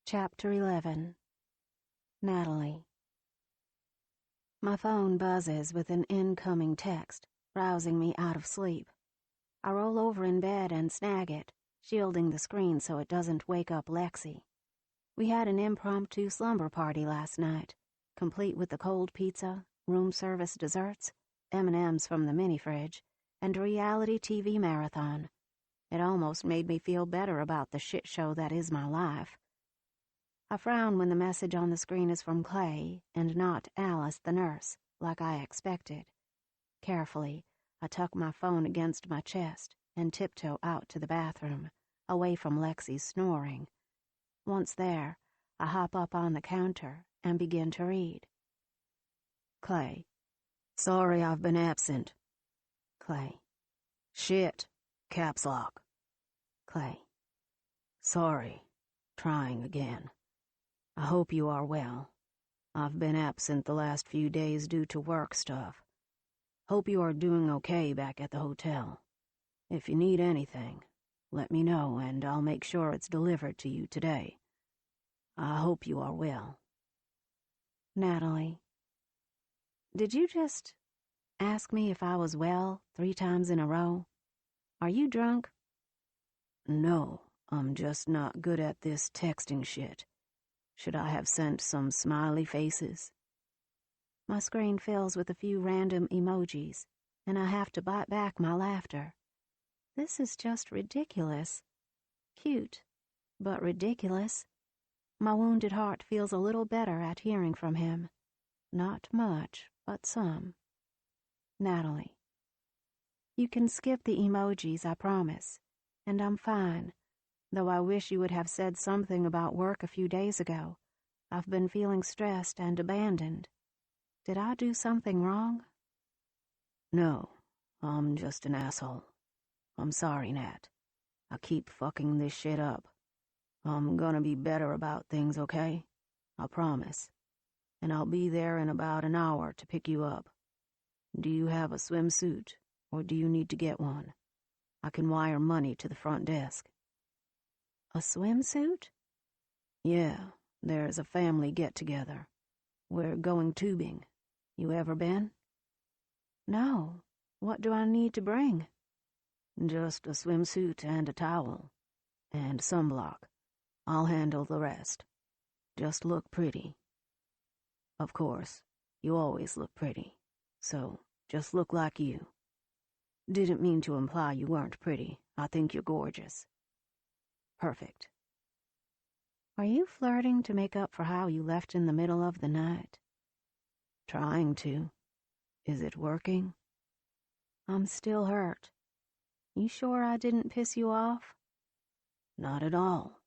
Chapter 11. Natalie. My phone buzzes with an incoming text, rousing me out of sleep. I roll over in bed and snag it, shielding the screen so it doesn't wake up Lexi. We had an impromptu slumber party last night, complete with the cold pizza, room service desserts, M&Ms from the mini-fridge, and a reality TV marathon. It almost made me feel better about the shit show that is my life. I frown when the message on the screen is from Clay and not Alice the nurse, like I expected. Carefully, I tuck my phone against my chest and tiptoe out to the bathroom, away from Lexi's snoring. Once there, I hop up on the counter and begin to read. Clay. Sorry I've been absent. Clay. Shit. Caps lock. Clay. Sorry. Trying again. I hope you are well. I've been absent the last few days due to work stuff. Hope you are doing okay back at the hotel. If you need anything, let me know and I'll make sure it's delivered to you today. I hope you are well. Natalie. Did you just ask me if I was well 3 times in a row? Are you drunk? No, I'm just not good at this texting shit. Should I have sent some smiley faces? My screen fills with a few random emojis, and I have to bite back my laughter. This is just ridiculous. Cute, but ridiculous. My wounded heart feels a little better at hearing from him. Not much, but some. Natalie. You can skip the emojis, I promise, and I'm fine. Though I wish you would have said something about work a few days ago. I've been feeling stressed and abandoned. Did I do something wrong? No, I'm just an asshole. I'm sorry, Nat. I keep fucking this shit up. I'm gonna be better about things, okay? I promise. And I'll be there in about an hour to pick you up. Do you have a swimsuit, or do you need to get one? I can wire money to the front desk. A swimsuit? Yeah, there's a family get-together. We're going tubing. You ever been? No. What do I need to bring? Just a swimsuit and a towel. And sunblock. I'll handle the rest. Just look pretty. Of course, you always look pretty. So, just look like you. Didn't mean to imply you weren't pretty. I think you're gorgeous. Perfect. Are you flirting to make up for how you left in the middle of the night? Trying to. Is it working? I'm still hurt. You sure I didn't piss you off? Not at all.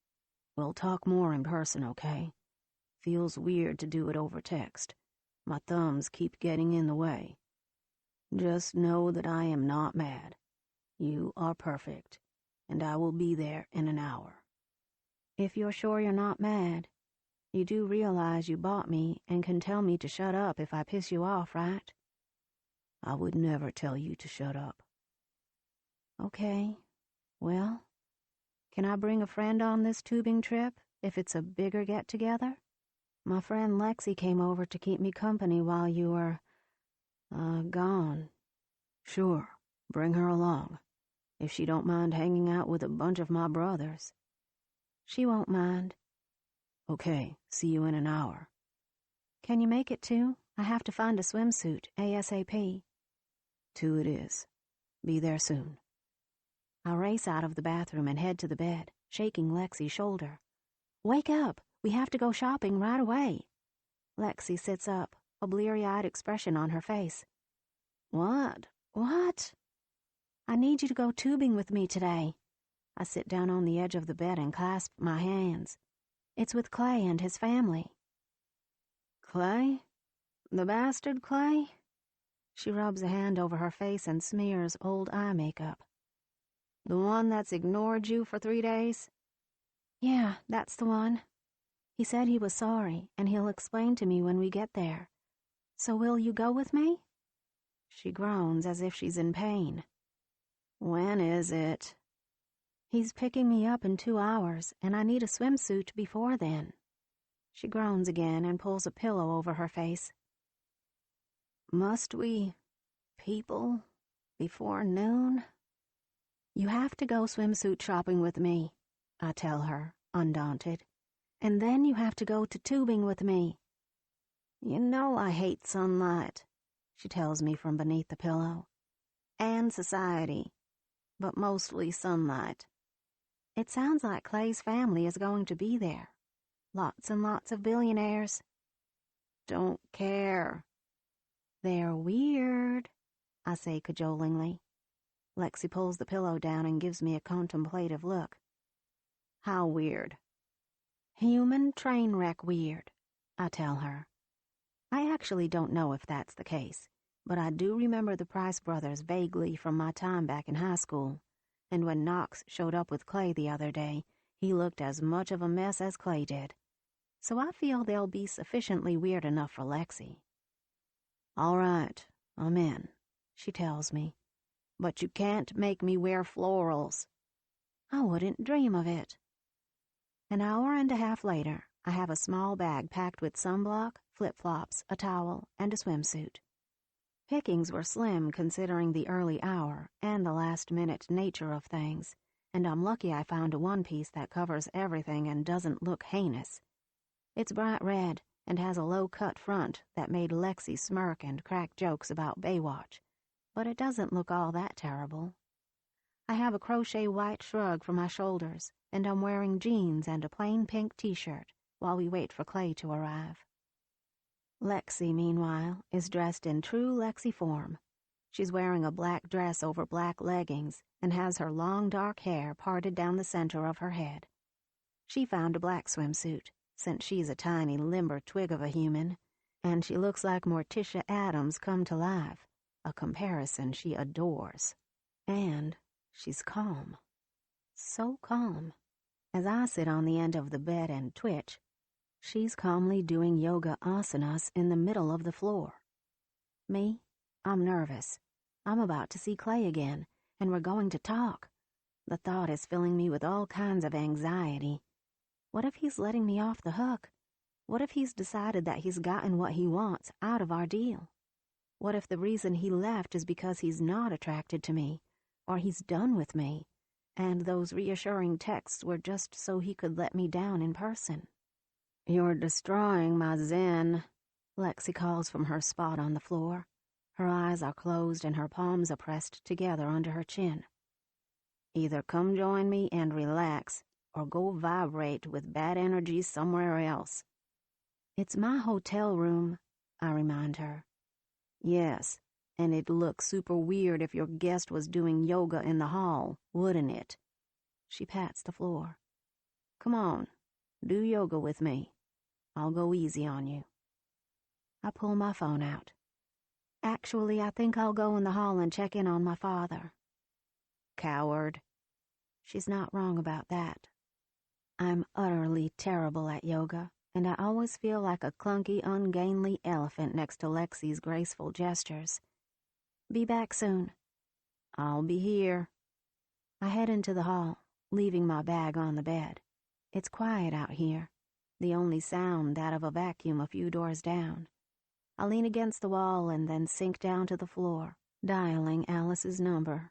We'll talk more in person, okay? Feels weird to do it over text. My thumbs keep getting in the way. Just know that I am not mad. You are perfect. And I will be there in an hour. If you're sure you're not mad, you do realize you bought me and can tell me to shut up if I piss you off, right? I would never tell you to shut up. Okay, well, can I bring a friend on this tubing trip if it's a bigger get-together? My friend Lexi came over to keep me company while you were, gone. Sure, bring her along. If she don't mind hanging out with a bunch of my brothers. She won't mind. Okay, see you in an hour. Can you make it 2? I have to find a swimsuit, ASAP. 2 it is. Be there soon. I race out of the bathroom and head to the bed, shaking Lexi's shoulder. Wake up! We have to go shopping right away. Lexi sits up, a bleary-eyed expression on her face. What? What? I need you to go tubing with me today. I sit down on the edge of the bed and clasp my hands. It's with Clay and his family. Clay? The bastard Clay? She rubs a hand over her face and smears old eye makeup. The one that's ignored you for 3 days? Yeah, that's the one. He said he was sorry, and he'll explain to me when we get there. So will you go with me? She groans as if she's in pain. When is it? He's picking me up in 2 hours, and I need a swimsuit before then. She groans again and pulls a pillow over her face. Must we, people, before noon? You have to go swimsuit shopping with me, I tell her, undaunted. And then you have to go to tubing with me. You know I hate sunlight, she tells me from beneath the pillow. And society, but mostly sunlight. It sounds like Clay's family is going to be there. Lots and lots of billionaires. Don't care. They're weird, I say cajolingly. Lexi pulls the pillow down and gives me a contemplative look. How weird? Human train wreck weird, I tell her. I actually don't know if that's the case, but I do remember the Price brothers vaguely from my time back in high school, and when Knox showed up with Clay the other day, he looked as much of a mess as Clay did. So I feel they'll be sufficiently weird enough for Lexi. All right, I'm in, she tells me. But you can't make me wear florals. I wouldn't dream of it. An hour and a half later, I have a small bag packed with sunblock, flip-flops, a towel, and a swimsuit. Pickings were slim considering the early hour and the last-minute nature of things, and I'm lucky I found a one-piece that covers everything and doesn't look heinous. It's bright red and has a low-cut front that made Lexi smirk and crack jokes about Baywatch, but it doesn't look all that terrible. I have a crochet white shrug for my shoulders, and I'm wearing jeans and a plain pink t-shirt while we wait for Clay to arrive. Lexi, meanwhile, is dressed in true Lexi form. She's wearing a black dress over black leggings and has her long dark hair parted down the center of her head. She found a black swimsuit, since she's a tiny, limber twig of a human, and she looks like Morticia Adams come to life, a comparison she adores. And she's calm. So calm. As I sit on the end of the bed and twitch, she's calmly doing yoga asanas in the middle of the floor. Me? I'm nervous. I'm about to see Clay again, and we're going to talk. The thought is filling me with all kinds of anxiety. What if he's letting me off the hook? What if he's decided that he's gotten what he wants out of our deal? What if the reason he left is because he's not attracted to me, or he's done with me, and those reassuring texts were just so he could let me down in person? You're destroying my zen, Lexi calls from her spot on the floor. Her eyes are closed and her palms are pressed together under her chin. Either come join me and relax, or go vibrate with bad energy somewhere else. It's my hotel room, I remind her. Yes, and it'd look super weird if your guest was doing yoga in the hall, wouldn't it? She pats the floor. Come on, do yoga with me. I'll go easy on you. I pull my phone out. Actually, I think I'll go in the hall and check in on my father. Coward. She's not wrong about that. I'm utterly terrible at yoga, and I always feel like a clunky, ungainly elephant next to Lexi's graceful gestures. Be back soon. I'll be here. I head into the hall, leaving my bag on the bed. It's quiet out here, the only sound that of a vacuum a few doors down. I lean against the wall and then sink down to the floor, dialing Alice's number.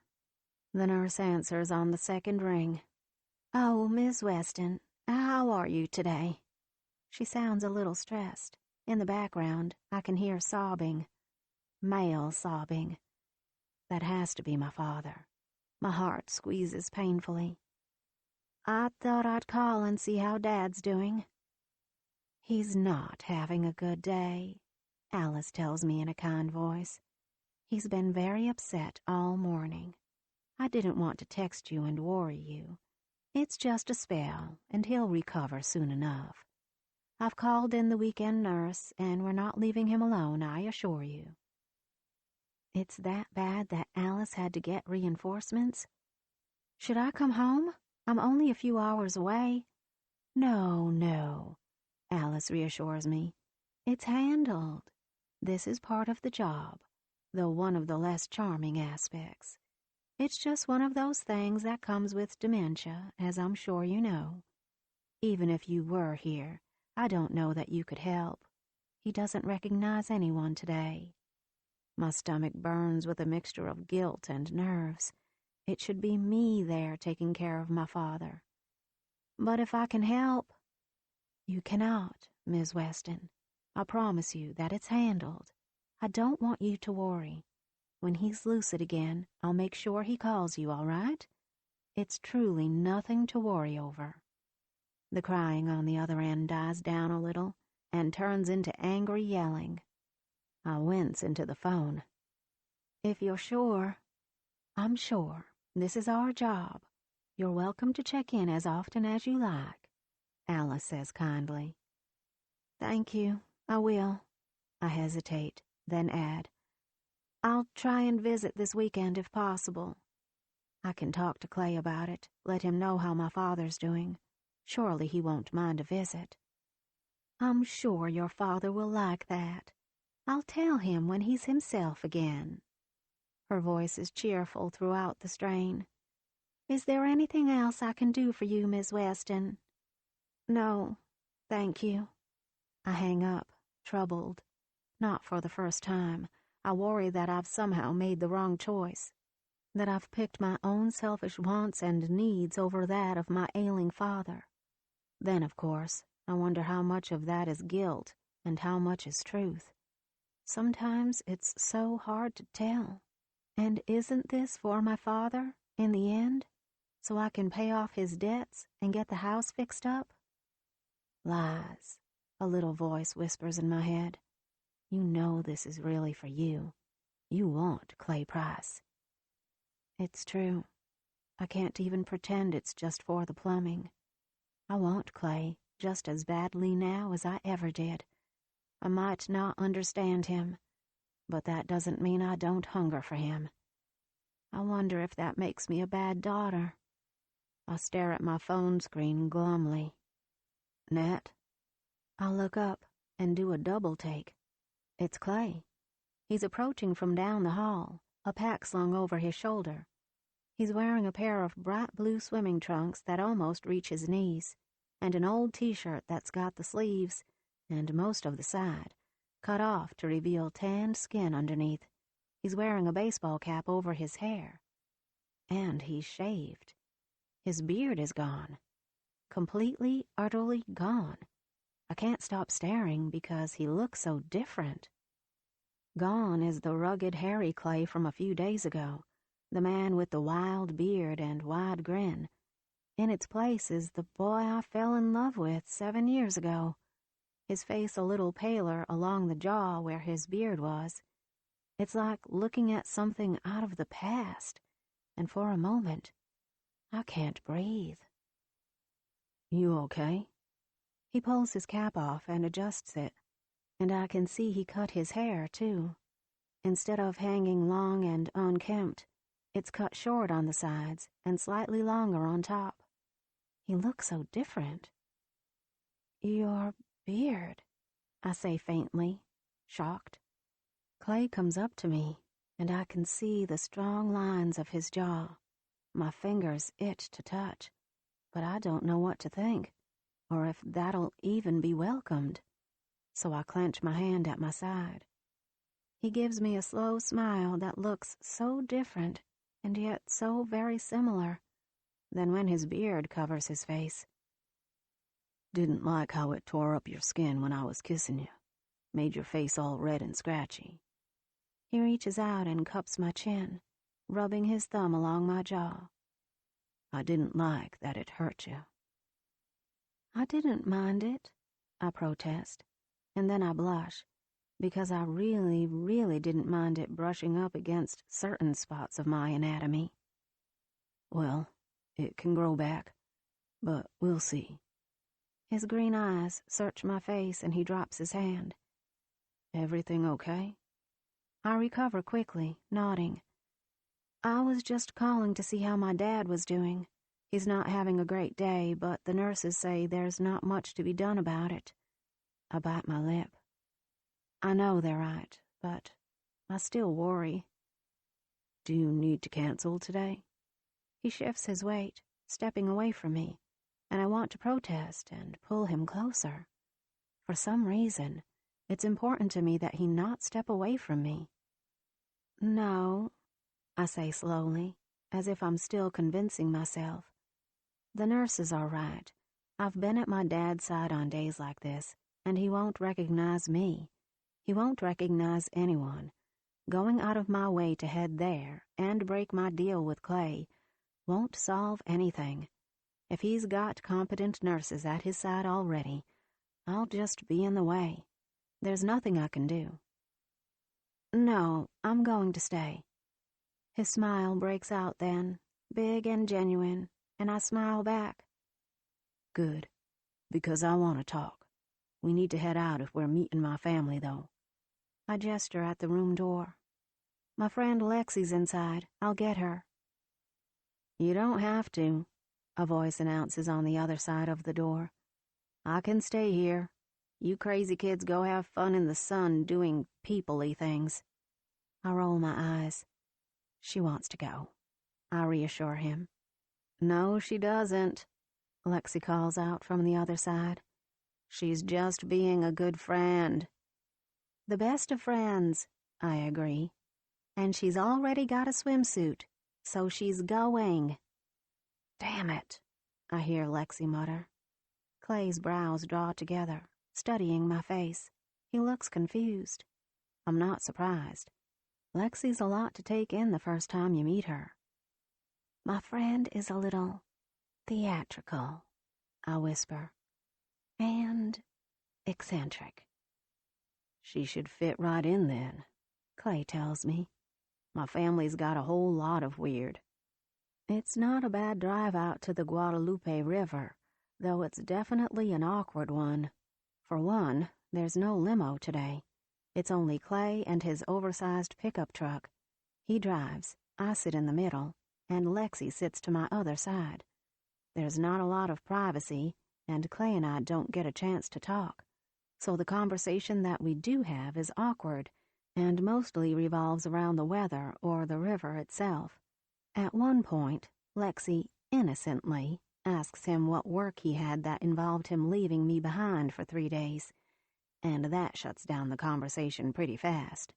The nurse answers on the second ring. Oh, Miss Weston, how are you today? She sounds a little stressed. In the background, I can hear sobbing. Male sobbing. That has to be my father. My heart squeezes painfully. I thought I'd call and see how Dad's doing. He's not having a good day, Alice tells me in a kind voice. He's been very upset all morning. I didn't want to text you and worry you. It's just a spell, and he'll recover soon enough. I've called in the weekend nurse, and we're not leaving him alone, I assure you. It's that bad that Alice had to get reinforcements? Should I come home? I'm only a few hours away. No, Alice reassures me. It's handled. This is part of the job, though one of the less charming aspects. It's just one of those things that comes with dementia, as I'm sure you know. Even if you were here, I don't know that you could help. He doesn't recognize anyone today. My stomach burns with a mixture of guilt and nerves. It should be me there taking care of my father. But if I can help... You cannot, Miss Weston. I promise you that it's handled. I don't want you to worry. When he's lucid again, I'll make sure he calls you, all right? It's truly nothing to worry over. The crying on the other end dies down a little and turns into angry yelling. I wince into the phone. If you're sure... I'm sure. This is our job. You're welcome to check in as often as you like, Alice says kindly. Thank you. I will. I hesitate, then add, I'll try and visit this weekend if possible. I can talk to Clay about it, let him know how my father's doing. Surely he won't mind a visit. I'm sure your father will like that. I'll tell him when he's himself again. Her voice is cheerful throughout the strain. Is there anything else I can do for you, Miss Weston? No, thank you. I hang up, troubled. Not for the first time. I worry that I've somehow made the wrong choice, that I've picked my own selfish wants and needs over that of my ailing father. Then, of course, I wonder how much of that is guilt and how much is truth. Sometimes it's so hard to tell. And isn't this for my father, in the end, so I can pay off his debts and get the house fixed up? Lies, a little voice whispers in my head. You know this is really for you. You want Clay Price. It's true. I can't even pretend it's just for the plumbing. I want Clay just as badly now as I ever did. I might not understand him, but that doesn't mean I don't hunger for him. I wonder if that makes me a bad daughter. I stare at my phone screen glumly. Nat? I'll look up and do a double take. It's Clay. He's approaching from down the hall, a pack slung over his shoulder. He's wearing a pair of bright blue swimming trunks that almost reach his knees, and an old t-shirt that's got the sleeves, and most of the side, cut off to reveal tanned skin underneath. He's wearing a baseball cap over his hair. And he's shaved. His beard is gone. Completely, utterly gone. I can't stop staring because he looks so different. Gone is the rugged, hairy Clay from a few days ago, the man with the wild beard and wide grin. In its place is the boy I fell in love with 7 years ago, his face a little paler along the jaw where his beard was. It's like looking at something out of the past, and for a moment, I can't breathe. You okay? He pulls his cap off and adjusts it, and I can see he cut his hair, too. Instead of hanging long and unkempt, it's cut short on the sides and slightly longer on top. He looks so different. Your beard, I say faintly, shocked. Clay comes up to me, and I can see the strong lines of his jaw. My fingers itch to touch, but I don't know what to think, or if that'll even be welcomed. So I clench my hand at my side. He gives me a slow smile that looks so different, and yet so very similar. Then when his beard covers his face. Didn't like how it tore up your skin when I was kissing you. Made your face all red and scratchy. He reaches out and cups my chin, rubbing his thumb along my jaw. I didn't like that it hurt you. I didn't mind it, I protest, and then I blush, because I really, really didn't mind it brushing up against certain spots of my anatomy. Well, it can grow back, but we'll see. His green eyes search my face and he drops his hand. Everything okay? I recover quickly, nodding. I was just calling to see how my dad was doing. He's not having a great day, but the nurses say there's not much to be done about it. I bite my lip. I know they're right, but I still worry. Do you need to cancel today? He shifts his weight, stepping away from me, and I want to protest and pull him closer. For some reason, it's important to me that he not step away from me. No, I say slowly, as if I'm still convincing myself. The nurse is all right. I've been at my dad's side on days like this, and he won't recognize me. He won't recognize anyone. Going out of my way to head there and break my deal with Clay won't solve anything. If he's got competent nurses at his side already, I'll just be in the way. There's nothing I can do. No, I'm going to stay. His smile breaks out then, big and genuine, and I smile back. Good, because I want to talk. We need to head out if we're meeting my family, though. I gesture at the room door. My friend Lexi's inside. I'll get her. You don't have to, a voice announces on the other side of the door. I can stay here. You crazy kids go have fun in the sun doing people-y things. I roll my eyes. She wants to go. I reassure him. No, she doesn't, Lexi calls out from the other side. She's just being a good friend. The best of friends, I agree. And she's already got a swimsuit, so she's going. Damn it, I hear Lexi mutter. Clay's brows draw together, studying my face. He looks confused. I'm not surprised. Lexi's a lot to take in the first time you meet her. My friend is a little theatrical, I whisper, and eccentric. She should fit right in then, Clay tells me. My family's got a whole lot of weird. It's not a bad drive out to the Guadalupe River, though it's definitely an awkward one. For one, there's no limo today. It's only Clay and his oversized pickup truck. He drives, I sit in the middle, and Lexi sits to my other side. There's not a lot of privacy, and Clay and I don't get a chance to talk. So the conversation that we do have is awkward, and mostly revolves around the weather or the river itself. At one point, Lexi innocently asks him what work he had that involved him leaving me behind for 3 days, and that shuts down the conversation pretty fast.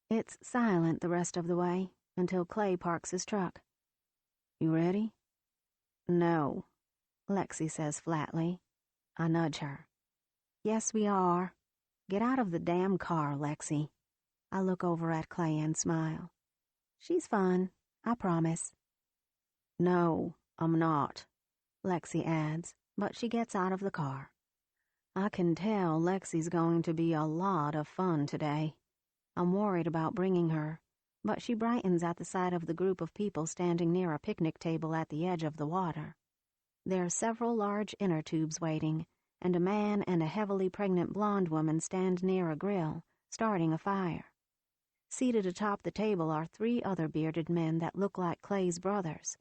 It's silent the rest of the way until Clay parks his truck. You ready? No, Lexi says flatly. I nudge her. Yes, we are. Get out of the damn car, Lexi. I look over at Clay and smile. She's fun, I promise. No, I'm not, Lexi adds, but she gets out of the car. I can tell Lexi's going to be a lot of fun today. I'm worried about bringing her, but she brightens at the sight of the group of people standing near a picnic table at the edge of the water. There are several large inner tubes waiting, and a man and a heavily pregnant blonde woman stand near a grill, starting a fire. Seated atop the table are 3 other bearded men that look like Clay's brothers.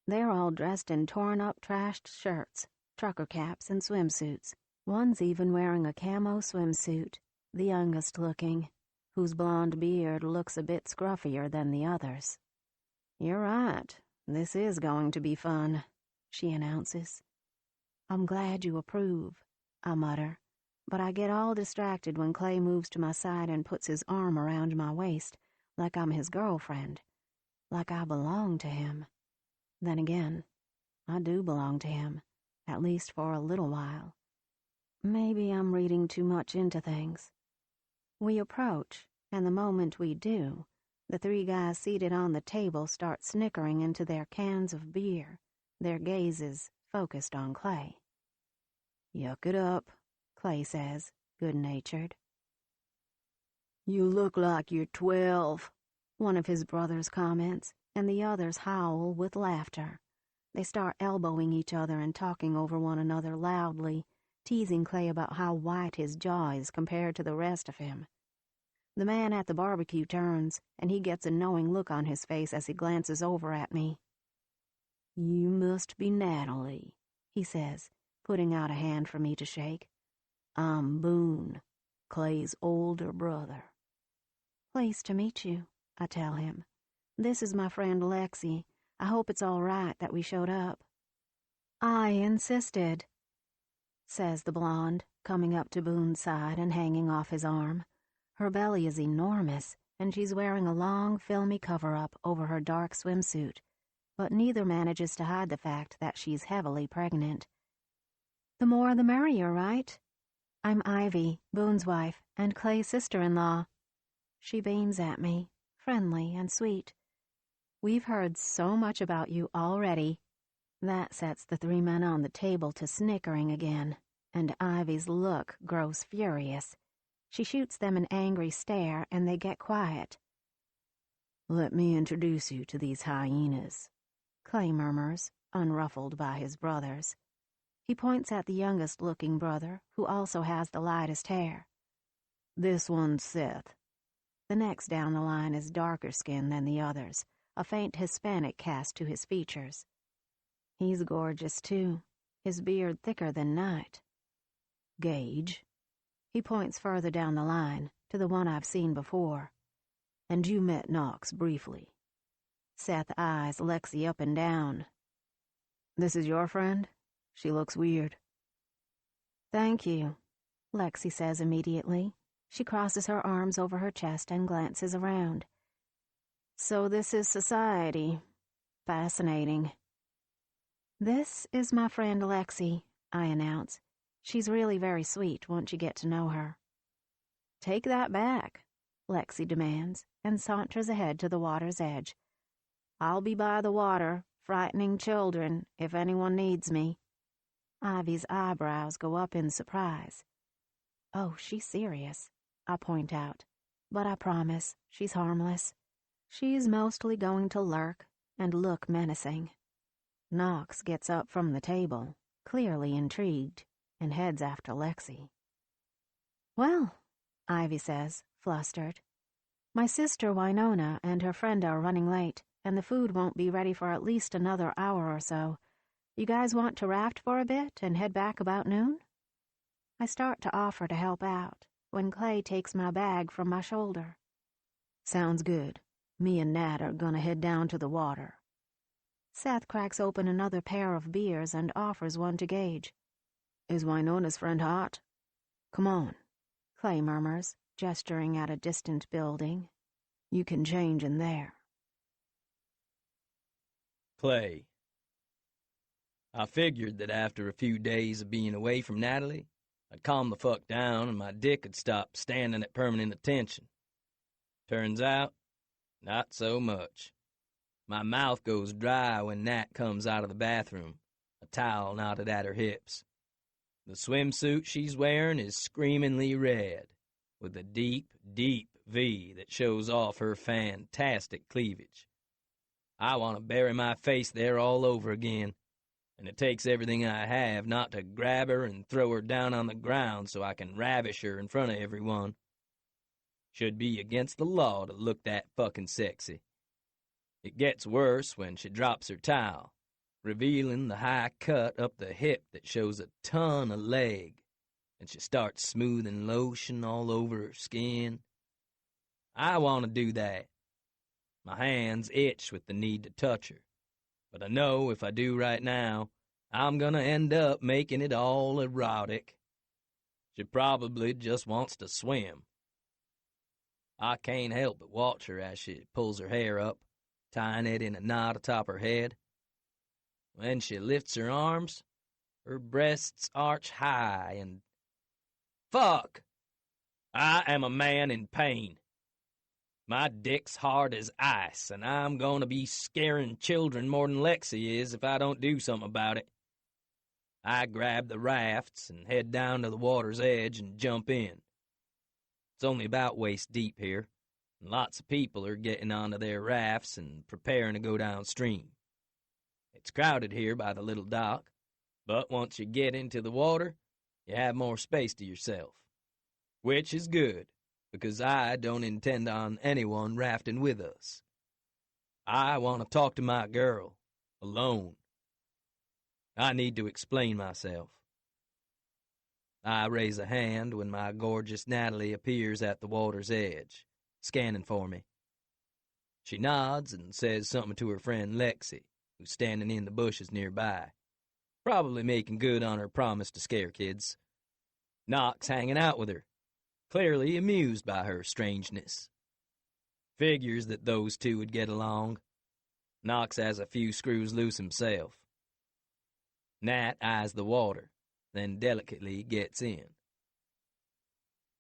They're all dressed in torn-up, trashed shirts, trucker caps, and swimsuits. One's even wearing a camo swimsuit, the youngest looking, whose blonde beard looks a bit scruffier than the others. You're right, this is going to be fun, she announces. I'm glad you approve, I mutter, but I get all distracted when Clay moves to my side and puts his arm around my waist, like I'm his girlfriend, like I belong to him. Then again, I do belong to him, at least for a little while. Maybe I'm reading too much into things. We approach, and the moment we do, the 3 guys seated on the table start snickering into their cans of beer, their gazes focused on Clay. Yuck it up, Clay says, good-natured. You look like you're 12, one of his brothers comments, and the others howl with laughter. They start elbowing each other and talking over one another loudly, teasing Clay about how white his jaw is compared to the rest of him. The man at the barbecue turns, and he gets a knowing look on his face as he glances over at me. You must be Natalie, he says, putting out a hand for me to shake. I'm Boone, Clay's older brother. Pleased to meet you, I tell him. This is my friend Lexi. I hope it's all right that we showed up." "I insisted," says the blonde, coming up to Boone's side and hanging off his arm. Her belly is enormous, and she's wearing a long, filmy cover-up over her dark swimsuit, but neither manages to hide the fact that she's heavily pregnant. "The more the merrier, right? I'm Ivy, Boone's wife, and Clay's sister-in-law." She beams at me, friendly and sweet. "We've heard so much about you already." That sets the three men on the table to snickering again, and Ivy's look grows furious. She shoots them an angry stare, and they get quiet. "Let me introduce you to these hyenas," Clay murmurs, unruffled by his brothers. He points at the youngest-looking brother, who also has the lightest hair. "This one's Seth." The next down the line is darker skinned than the others, a faint Hispanic cast to his features. He's gorgeous, too, his beard thicker than night. "Gage." He points further down the line, to the one I've seen before. "And you met Knox briefly." Seth eyes Lexi up and down. "This is your friend? She looks weird." "Thank you," Lexi says immediately. She crosses her arms over her chest and glances around. "So this is society. Fascinating." "This is my friend Lexi," I announce. "She's really very sweet once you get to know her." "Take that back," Lexi demands, and saunters ahead to the water's edge. "I'll be by the water, frightening children, if anyone needs me." Ivy's eyebrows go up in surprise. "Oh, she's serious," I point out, but I promise she's harmless. She's mostly going to lurk and look menacing. Knox gets up from the table, clearly intrigued, and heads after Lexi. "Well," Ivy says, flustered, "my sister Winona and her friend are running late, and the food won't be ready for at least another hour or so. You guys want to raft for a bit and head back about noon?" I start to offer to help out when Clay takes my bag from my shoulder. "Sounds good. Me and Nat are gonna head down to the water." Seth cracks open another pair of beers and offers one to Gage. "Is Winona's friend hot?" "Come on," Clay murmurs, gesturing at a distant building. "You can change in there." Clay. I figured that after a few days of being away from Natalie, I'd calm the fuck down and my dick would stop standing at permanent attention. Turns out, not so much. My mouth goes dry when Nat comes out of the bathroom, a towel knotted at her hips. The swimsuit she's wearing is screamingly red, with a deep, deep V that shows off her fantastic cleavage. I want to bury my face there all over again, and it takes everything I have not to grab her and throw her down on the ground so I can ravish her in front of everyone. Should be against the law to look that fucking sexy. It gets worse when she drops her towel, revealing the high cut up the hip that shows a ton of leg, and she starts smoothing lotion all over her skin. I want to do that. My hands itch with the need to touch her, but I know if I do right now, I'm gonna end up making it all erotic. She probably just wants to swim. I can't help but watch her as she pulls her hair up, tying it in a knot atop her head. When she lifts her arms, her breasts arch high and... Fuck! I am a man in pain. My dick's hard as ice, and I'm gonna be scaring children more than Lexi is if I don't do something about it. I grab the rafts and head down to the water's edge and jump in. It's only about waist deep here, and lots of people are getting onto their rafts and preparing to go downstream. It's crowded here by the little dock, but once you get into the water, you have more space to yourself. Which is good, because I don't intend on anyone rafting with us. I want to talk to my girl, alone. I need to explain myself. I raise a hand when my gorgeous Natalie appears at the water's edge, scanning for me. She nods and says something to her friend Lexi, who's standing in the bushes nearby, probably making good on her promise to scare kids. Knock's hanging out with her, clearly amused by her strangeness. Figures that those two would get along. Knox has a few screws loose himself. Nat eyes the water, then delicately gets in.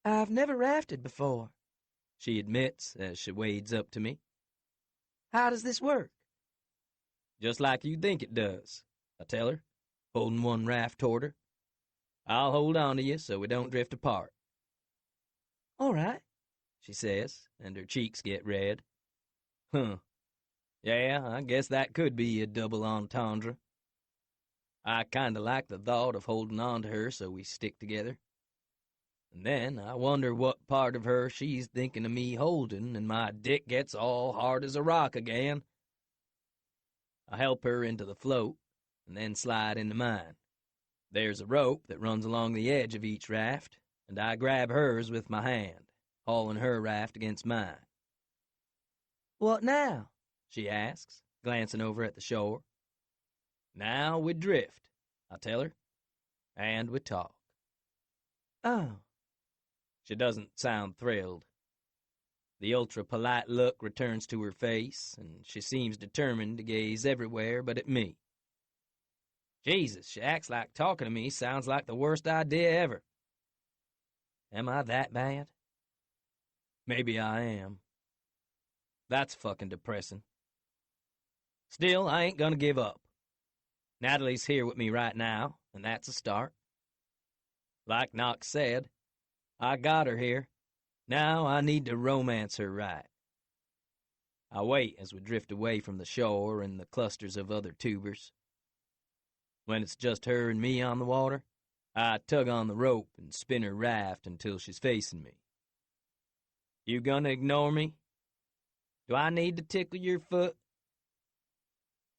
I've never rafted before, she admits as she wades up to me. How does this work? Just like you think it does, I tell her, holding one raft toward her. I'll hold on to you so we don't drift apart. All right, she says, and her cheeks get red. Huh. Yeah, I guess that could be a double entendre. I kinda like the thought of holding on to her so we stick together. And then I wonder what part of her she's thinking of me holding, and my dick gets all hard as a rock again. I help her into the float, and then slide into mine. There's a rope that runs along the edge of each raft, and I grab hers with my hand, hauling her raft against mine. What now? She asks, glancing over at the shore. Now we drift, I tell her, and we talk. Oh. She doesn't sound thrilled. The ultra-polite look returns to her face, and she seems determined to gaze everywhere but at me. Jesus, she acts like talking to me sounds like the worst idea ever. Am I that bad? Maybe I am. That's fucking depressing. Still, I ain't gonna give up. Natalie's here with me right now, and that's a start. Like Knox said, I got her here. Now I need to romance her right. I wait as we drift away from the shore and the clusters of other tubers. When it's just her and me on the water, I tug on the rope and spin her raft until she's facing me. You gonna ignore me? Do I need to tickle your foot?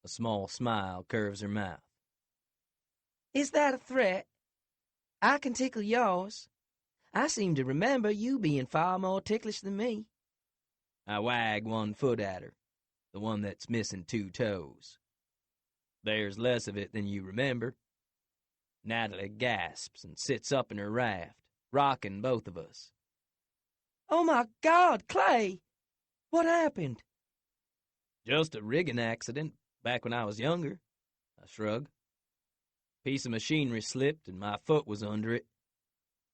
A small smile curves her mouth. Is that a threat? I can tickle yours. I seem to remember you being far more ticklish than me. I wag one foot at her, the one that's missing 2 toes. There's less of it than you remember. Natalie gasps and sits up in her raft, rocking both of us. Oh my God, Clay! What happened? Just a rigging accident back when I was younger, I shrug. Piece of machinery slipped and my foot was under it.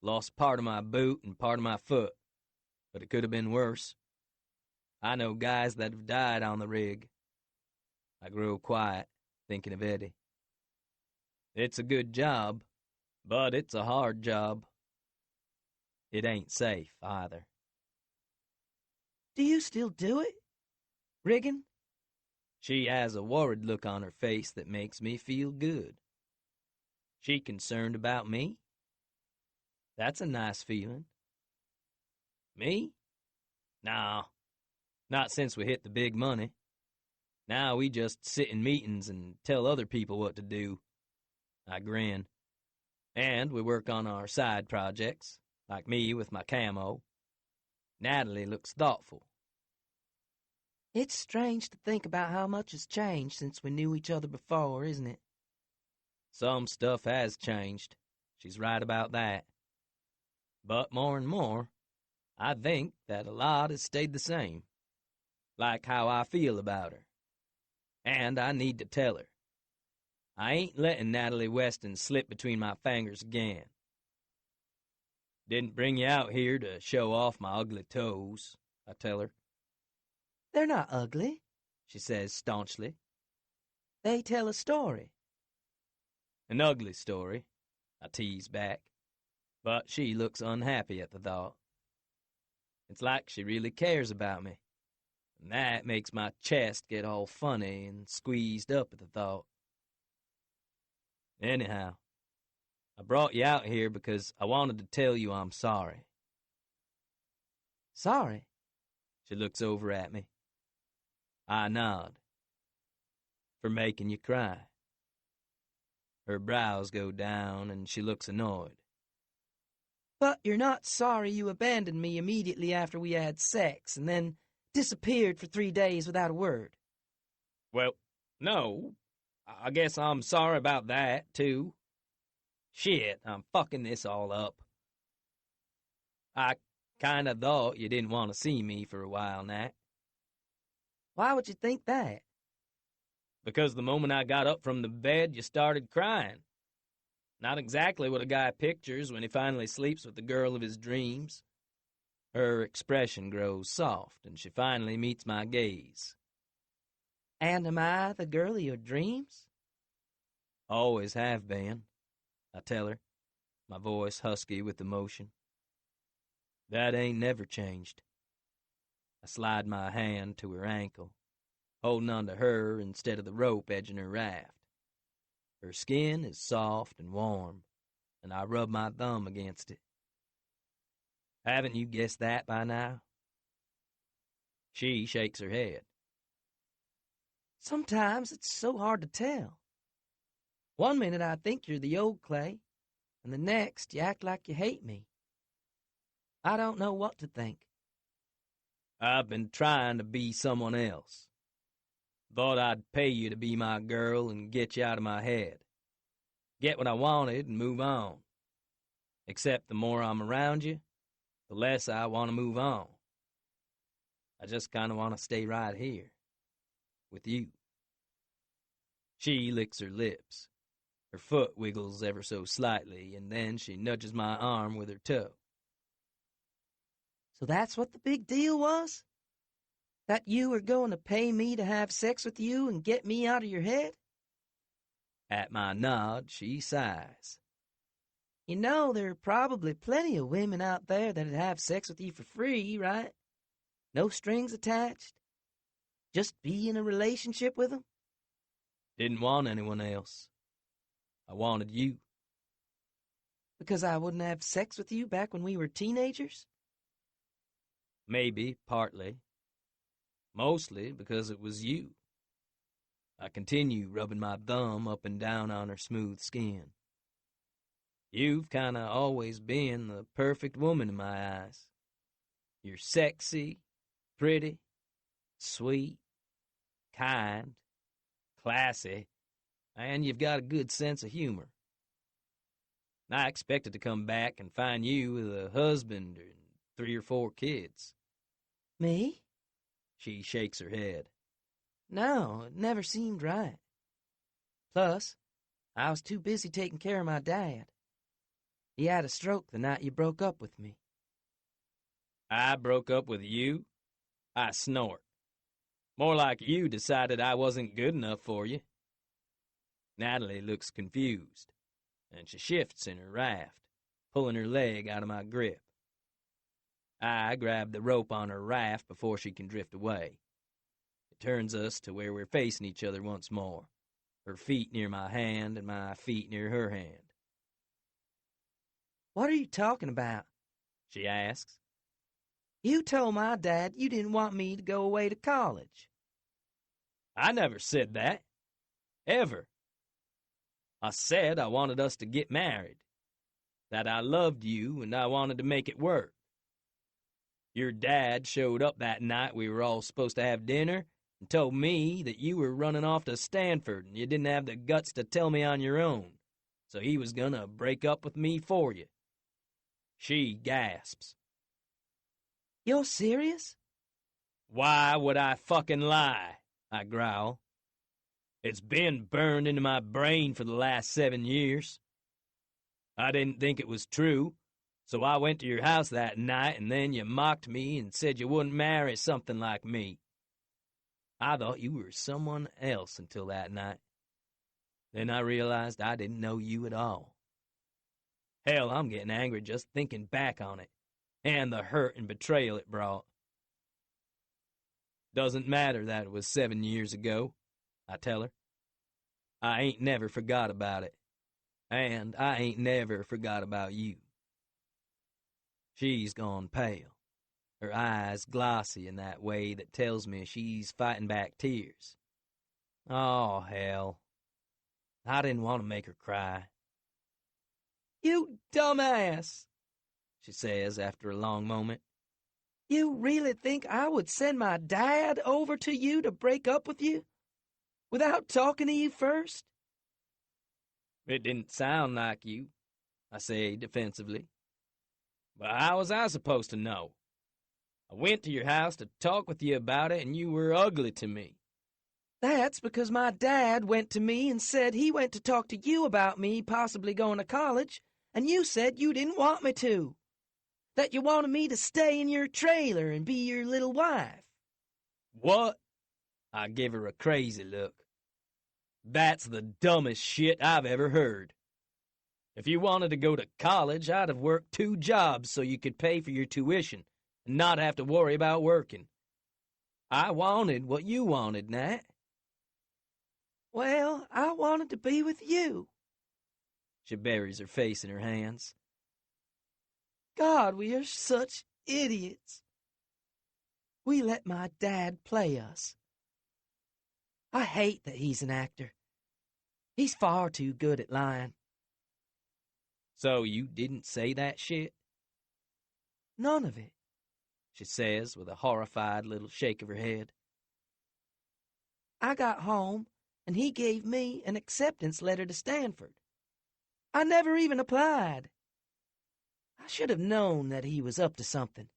Lost part of my boot and part of my foot, but it could have been worse. I know guys that have died on the rig. I grow quiet, thinking of Eddie. It's a good job, but it's a hard job. It ain't safe, either. Do you still do it? Rigging? She has a worried look on her face that makes me feel good. She concerned about me? That's a nice feeling. Me? No, not since we hit the big money. Now we just sit in meetings and tell other people what to do. I grin. And we work on our side projects, like me with my camo. Natalie looks thoughtful. It's strange to think about how much has changed since we knew each other before, isn't it? Some stuff has changed. She's right about that. But more and more, I think that a lot has stayed the same. Like how I feel about her. And I need to tell her. I ain't letting Natalie Weston slip between my fingers again. Didn't bring you out here to show off my ugly toes, I tell her. They're not ugly, she says staunchly. They tell a story. An ugly story, I tease back. But she looks unhappy at the thought. It's like she really cares about me. And that makes my chest get all funny and squeezed up at the thought. Anyhow, I brought you out here because I wanted to tell you I'm sorry. Sorry? She looks over at me. I nod. For making you cry. Her brows go down and she looks annoyed. But you're not sorry you abandoned me immediately after we had sex and then disappeared for 3 days without a word. Well, no. I guess I'm sorry about that, too. Shit, I'm fucking this all up. I kinda thought you didn't want to see me for a while, Nat. Why would you think that? Because the moment I got up from the bed, you started crying. Not exactly what a guy pictures when he finally sleeps with the girl of his dreams. Her expression grows soft, and she finally meets my gaze. And am I the girl of your dreams? Always have been, I tell her, my voice husky with emotion. That ain't never changed. I slide my hand to her ankle, holding on to her instead of the rope edging her raft. Her skin is soft and warm, and I rub my thumb against it. Haven't you guessed that by now? She shakes her head. Sometimes it's so hard to tell. One minute I think you're the old Clay, and the next you act like you hate me. I don't know what to think. I've been trying to be someone else. Thought I'd pay you to be my girl and get you out of my head. Get what I wanted and move on. Except the more I'm around you, the less I want to move on. I just kind of want to stay right here, with you. She licks her lips. Her foot wiggles ever so slightly, and then she nudges my arm with her toe. So that's what the big deal was? That you were going to pay me to have sex with you and get me out of your head? At my nod, she sighs. You know, there are probably plenty of women out there that'd have sex with you for free, right? No strings attached. Just be in a relationship with them? Didn't want anyone else. I wanted you. Because I wouldn't have sex with you back when we were teenagers? Maybe, partly. Mostly because it was you. I continue rubbing my thumb up and down on her smooth skin. You've kinda always been the perfect woman in my eyes. You're sexy, pretty, sweet, kind, classy, and you've got a good sense of humor. I expected to come back and find you with a husband and 3 or 4 kids. Me? She shakes her head. No, it never seemed right. Plus, I was too busy taking care of my dad. He had a stroke the night you broke up with me. I broke up with you? I snort. More like you decided I wasn't good enough for you. Natalie looks confused, and she shifts in her raft, pulling her leg out of my grip. I grab the rope on her raft before she can drift away. It turns us to where we're facing each other once more, her feet near my hand and my feet near her hand. What are you talking about? She asks. You told my dad you didn't want me to go away to college. I never said that. Ever. I said I wanted us to get married. That I loved you and I wanted to make it work. Your dad showed up that night we were all supposed to have dinner and told me that you were running off to Stanford and you didn't have the guts to tell me on your own, so he was gonna break up with me for you. She gasps. You're serious? Why would I fucking lie? I growl. It's been burned into my brain for the last 7 years. I didn't think it was true, so I went to your house that night and then you mocked me and said you wouldn't marry something like me. I thought you were someone else until that night. Then I realized I didn't know you at all. Hell, I'm getting angry just thinking back on it, and the hurt and betrayal it brought. Doesn't matter that it was 7 years ago, I tell her. I ain't never forgot about it, and I ain't never forgot about you. She's gone pale, her eyes glossy in that way that tells me she's fighting back tears. Oh, hell. I didn't want to make her cry. You dumbass, She says after a long moment. You really think I would send my dad over to you to break up with you? Without talking to you first? It didn't sound like you, I say defensively. But how was I supposed to know? I went to your house to talk with you about it, and you were ugly to me. That's because my dad went to me and said he went to talk to you about me possibly going to college, and you said you didn't want me to. That you wanted me to stay in your trailer and be your little wife. What? I give her a crazy look. That's the dumbest shit I've ever heard. If you wanted to go to college, I'd have worked 2 jobs so you could pay for your tuition and not have to worry about working. I wanted what you wanted, Nat. Well, I wanted to be with you. She buries her face in her hands. God, we are such idiots. We let my dad play us. I hate that he's an actor. He's far too good at lying. So you didn't say that shit? None of it, She says with a horrified little shake of her head. I got home, and he gave me an acceptance letter to Stanford. I never even applied. I should have known that he was up to something.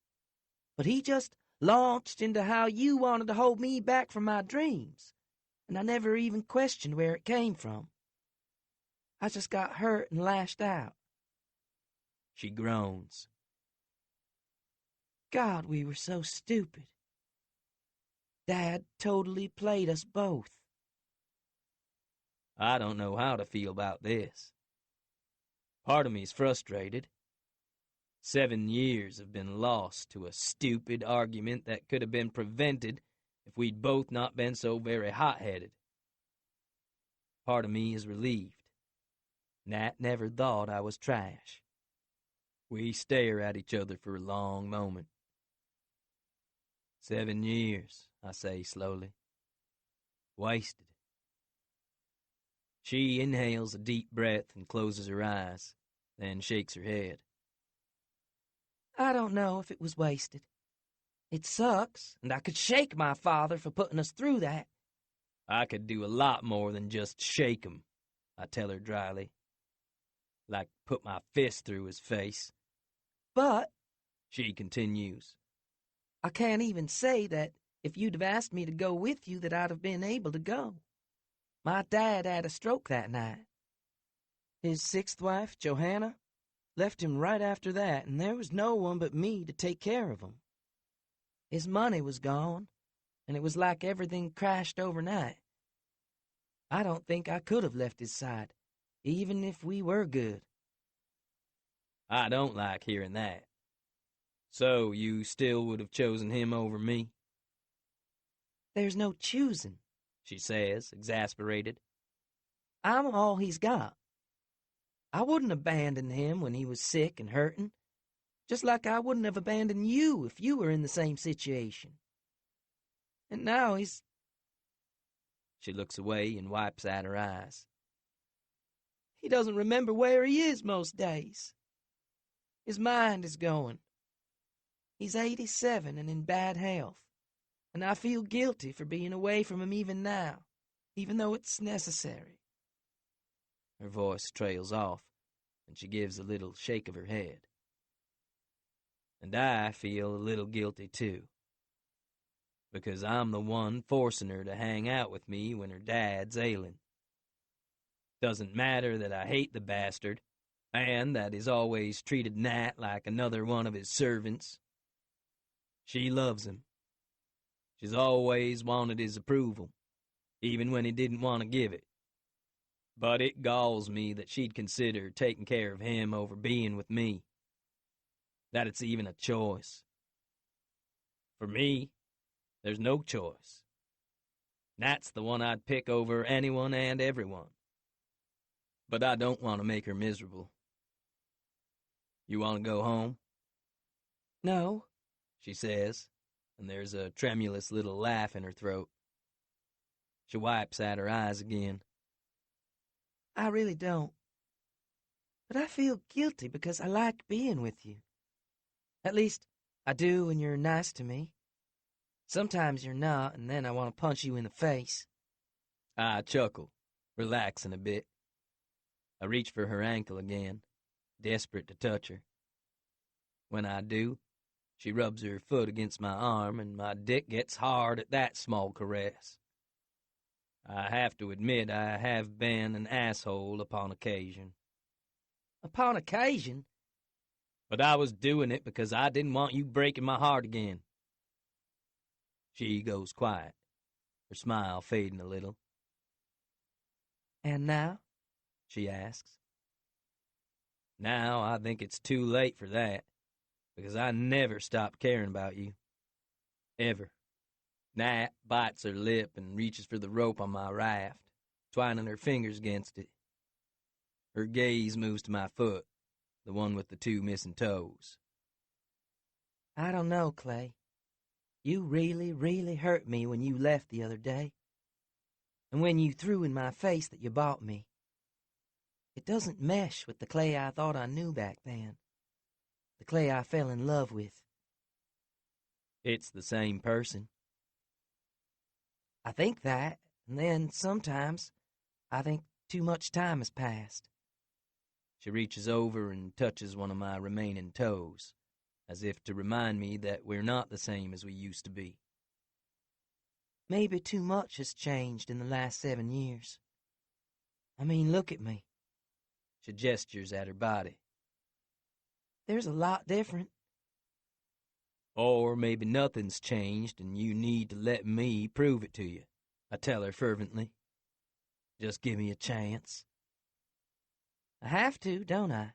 But he just launched into how you wanted to hold me back from my dreams, and I never even questioned where it came from. I just got hurt and lashed out. She groans. God, we were so stupid. Dad totally played us both. I don't know how to feel about this. Part of me's frustrated. 7 years have been lost to a stupid argument that could have been prevented if we'd both not been so very hot-headed. Part of me is relieved. Nat never thought I was trash. We stare at each other for a long moment. 7 years, I say slowly. Wasted. She inhales a deep breath and closes her eyes, then shakes her head. I don't know if it was wasted. It sucks, and I could shake my father for putting us through that. I could do a lot more than just shake him, I tell her dryly. Like put my fist through his face. But, She continues, I can't even say that if you'd have asked me to go with you that I'd have been able to go. My dad had a stroke that night. His 6th wife, Johanna, left him right after that, and there was no one but me to take care of him. His money was gone, and it was like everything crashed overnight. I don't think I could have left his side, even if we were good. I don't like hearing that. So you still would have chosen him over me? There's no choosing, She says, exasperated. I'm all he's got. I wouldn't abandon him when he was sick and hurting, just like I wouldn't have abandoned you if you were in the same situation. And now he's... She looks away and wipes at her eyes. He doesn't remember where he is most days. His mind is going. He's 87 and in bad health, and I feel guilty for being away from him even now, even though it's necessary. Her voice trails off, and she gives a little shake of her head. And I feel a little guilty, too. Because I'm the one forcing her to hang out with me when her dad's ailing. Doesn't matter that I hate the bastard, and that he's always treated Nat like another one of his servants. She loves him. She's always wanted his approval, even when he didn't want to give it. But it galls me that she'd consider taking care of him over being with me. That it's even a choice. For me, there's no choice. Nat's the one I'd pick over anyone and everyone. But I don't want to make her miserable. You want to go home? No, She says, and there's a tremulous little laugh in her throat. She wipes at her eyes again. I really don't. But I feel guilty because I like being with you. At least, I do when you're nice to me. Sometimes you're not, and then I want to punch you in the face. I chuckle, relaxing a bit. I reach for her ankle again, desperate to touch her. When I do, she rubs her foot against my arm, and my dick gets hard at that small caress. I have to admit I have been an asshole upon occasion. Upon occasion? But I was doing it because I didn't want you breaking my heart again. She goes quiet, her smile fading a little. And now? She asks. Now I think it's too late for that, because I never stopped caring about you. Ever. Nat bites her lip and reaches for the rope on my raft, twining her fingers against it. Her gaze moves to my foot, the one with the 2 missing toes. I don't know, Clay. You really, really hurt me when you left the other day. And when you threw in my face that you bought me. It doesn't mesh with the Clay I thought I knew back then. The Clay I fell in love with. It's the same person. I think that, and then sometimes I think too much time has passed. She reaches over and touches one of my remaining toes, as if to remind me that we're not the same as we used to be. Maybe too much has changed in the last 7 years. I mean, look at me. She gestures at her body. There's a lot different. Or maybe nothing's changed and you need to let me prove it to you, I tell her fervently. Just give me a chance. I have to, don't I?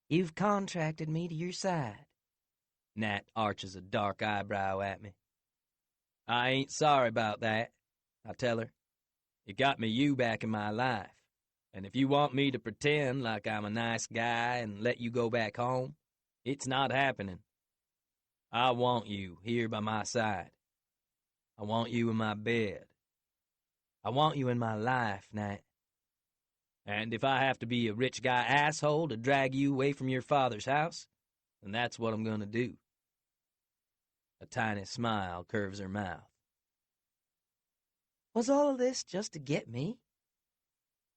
You've contracted me to your side. Nat arches a dark eyebrow at me. I ain't sorry about that, I tell her. It got me you back in my life. And if you want me to pretend like I'm a nice guy and let you go back home, it's not happening. I want you here by my side. I want you in my bed. I want you in my life, Nat. And if I have to be a rich guy asshole to drag you away from your father's house, then that's what I'm gonna do. A tiny smile curves her mouth. Was all of this just to get me?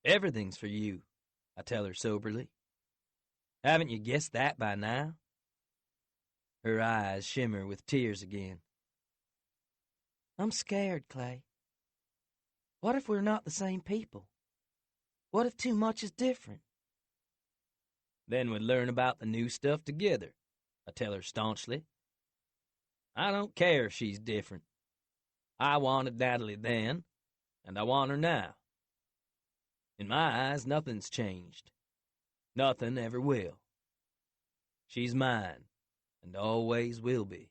Everything's for you, I tell her soberly. Haven't you guessed that by now? Her eyes shimmer with tears again. I'm scared, Clay. What if we're not the same people? What if too much is different? Then we'd learn about the new stuff together, I tell her staunchly. I don't care if she's different. I wanted Natalie then, and I want her now. In my eyes, nothing's changed. Nothing ever will. She's mine, and always will be.